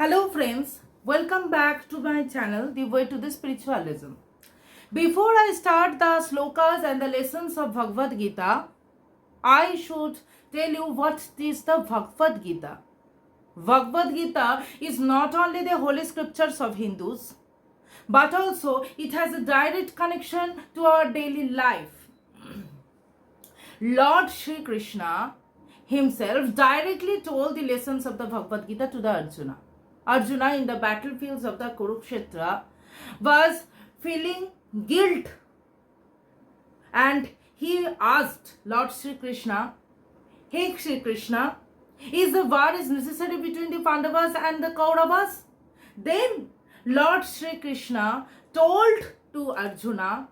Hello friends, welcome back to my channel, The Way to the Spiritualism. Before I start the slokas and the lessons of Bhagavad Gita, I should tell you what is the Bhagavad Gita. Bhagavad Gita is not only the holy scriptures of Hindus, but also it has a direct connection to our daily life. Lord Shri Krishna himself directly told the lessons of the Bhagavad Gita to the Arjuna. Arjuna in the battlefields of the Kurukshetra was feeling guilt, and he asked Lord Shri Krishna, "Hey Shri Krishna, is the war is necessary between the Pandavas and the Kauravas?" Then Lord Shri Krishna told to Arjuna,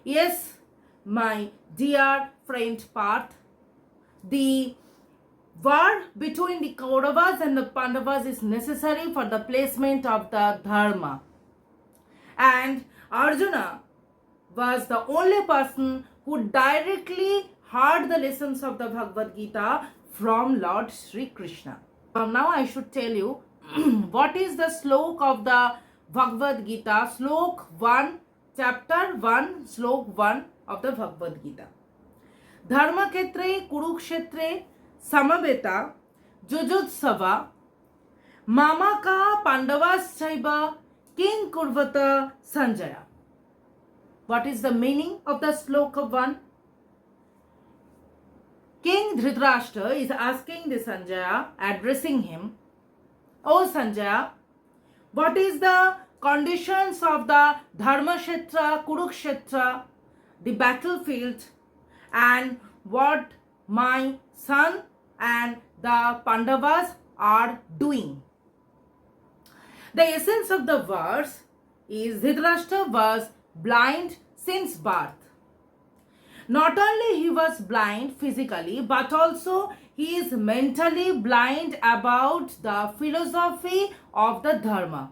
"Yes, my dear friend Parth, the war between the Kauravas and the Pandavas is necessary for the placement of the Dharma." And Arjuna was the only person who directly heard the lessons of the Bhagavad Gita from Lord Sri Krishna. Now I should tell you what is the slok of the Bhagavad Gita, slok 1, chapter 1, slok 1 of the Bhagavad Gita. Dharma Ketre Kurukshetre Samaveta Jujutsava Mamaka Pandavaschaiva King Kurvata Sanjaya. What is the meaning of the sloka 1? King Dhritarashtra is asking the Sanjaya, addressing him, "O Sanjaya, what is the conditions of the Dharmashetra, Kurukshetra, the battlefield, and what my son and the Pandavas are doing?" The essence of the verse is Dhritarashtra was blind since birth. Not only he was blind physically, but also he is mentally blind about the philosophy of the Dharma.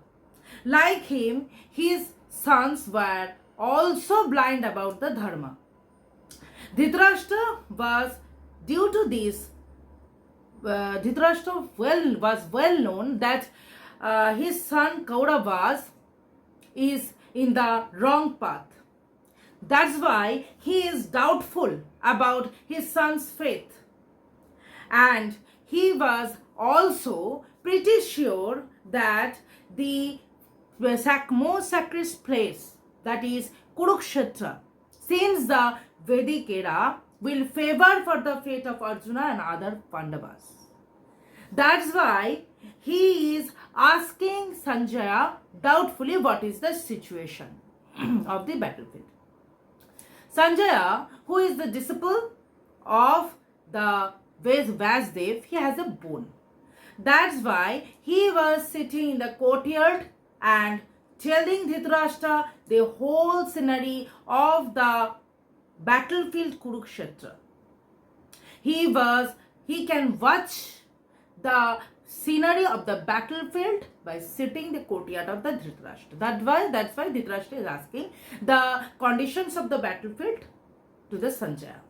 Like him, his sons were also blind about the Dharma. Dhritarashtra was, due to this, Dhritarashtra was well known that his son Kauravas is in the wrong path. That's why he is doubtful about his son's faith. And he was also pretty sure that the most sacred place, that is Kurukshetra, since the Vedic era, will favor for the fate of Arjuna and other Pandavas. That's why he is asking Sanjaya doubtfully what is the situation of the battlefield. Sanjaya, who is the disciple of the Vasudev, he has a bone. That's why he was sitting in the courtyard and telling Dhritarashtra the whole scenery of the battlefield Kurukshetra. He can watch the scenery of the battlefield by sitting in the courtyard of the Dhritarashtra. That's why Dhritarashtra is asking the conditions of the battlefield to the Sanjaya.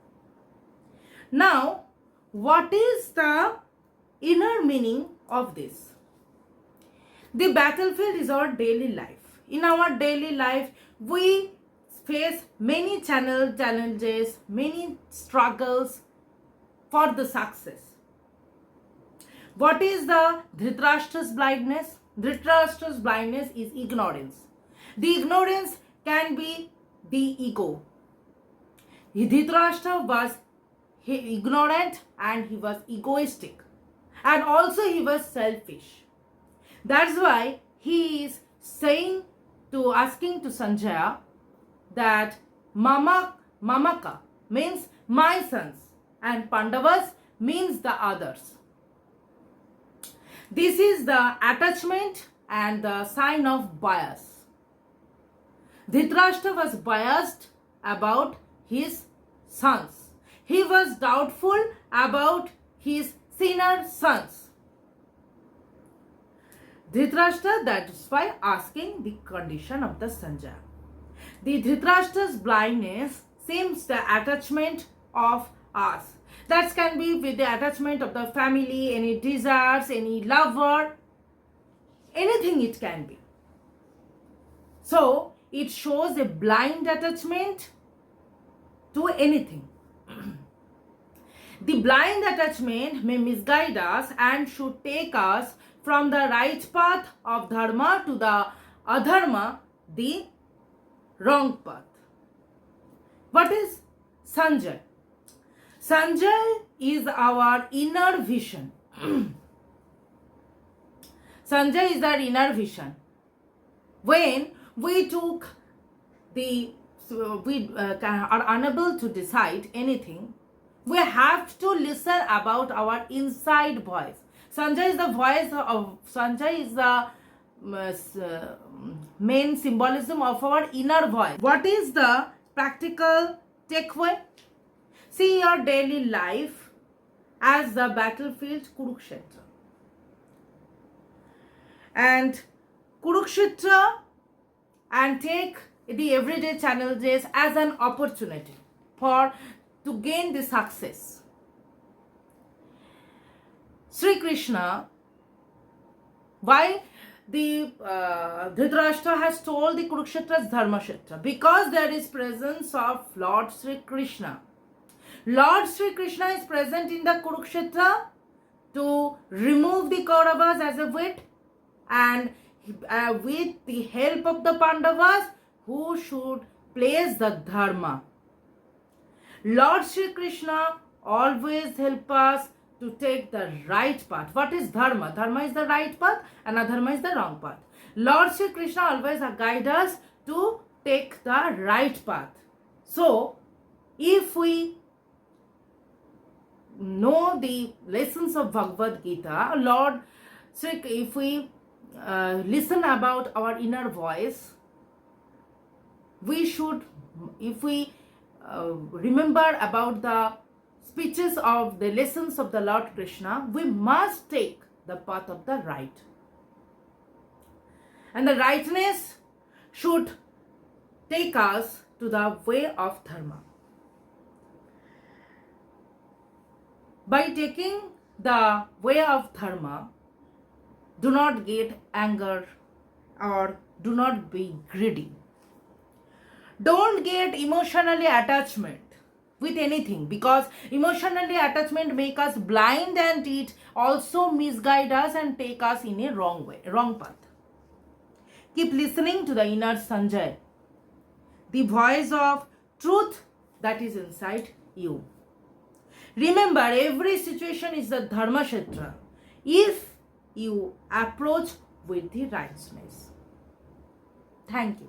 Now, what is the inner meaning of this? The battlefield is our daily life. In our daily life, we face many challenges, many struggles for the success. What is the Dhritarashtra's blindness? Dhritarashtra's blindness is ignorance. The ignorance can be the ego. Dhritarashtra was ignorant and he was egoistic. And also he was selfish. That's why he is asking to Sanjaya that Mamaka means my sons and Pandavas means the others. This is the attachment and the sign of bias. Dhritarashtra was biased about his sons. He was doubtful about his sinner sons. Dhritarashtra, that is why asking the condition of the Sanjaya. The Dhritarashtra's blindness seems the attachment of us. That can be with the attachment of the family, any desires, any lover, anything it can be. So it shows a blind attachment to anything. The blind attachment may misguide us and should take us from the right path of dharma to the adharma, the wrong path. What is Sanjay? Sanjay is our inner vision. Sanjay is our inner vision. When we are unable to decide anything, we have to listen about our inside voice. Sanjay is the voice of Sanjay is the main symbolism of our inner voice. What is the practical takeaway? See your daily life as the battlefield Kurukshetra. And Kurukshetra, and take the everyday challenges as an opportunity to gain the success. Sri Krishna, why the Dhritarashtra has told the Kurukshetra as Dharmashetra? Because there is presence of Lord Sri Krishna. Lord Sri Krishna is present in the Kurukshetra to remove the Kauravas as a weight, and with the help of the Pandavas who should place the Dharma. Lord Sri Krishna always help us to take the right path. What is Dharma? Dharma is the right path and Adharma is the wrong path. Lord Sri Krishna always guide us to take the right path. So, if we know the lessons of Bhagavad Gita, Lord Sri, if we listen about our inner voice, we should, if we remember about the speeches of the lessons of the Lord Krishna, we must take the path of the right. And the rightness should take us to the way of dharma. By taking the way of dharma, do not get anger or do not be greedy. Don't get emotionally attachment with anything, because emotionally attachment make us blind and it also misguide us and take us in a wrong way, wrong path. Keep listening to the inner Sanjay, the voice of truth that is inside you. Remember, every situation is a Dharmashetra if you approach with the righteousness. Thank you.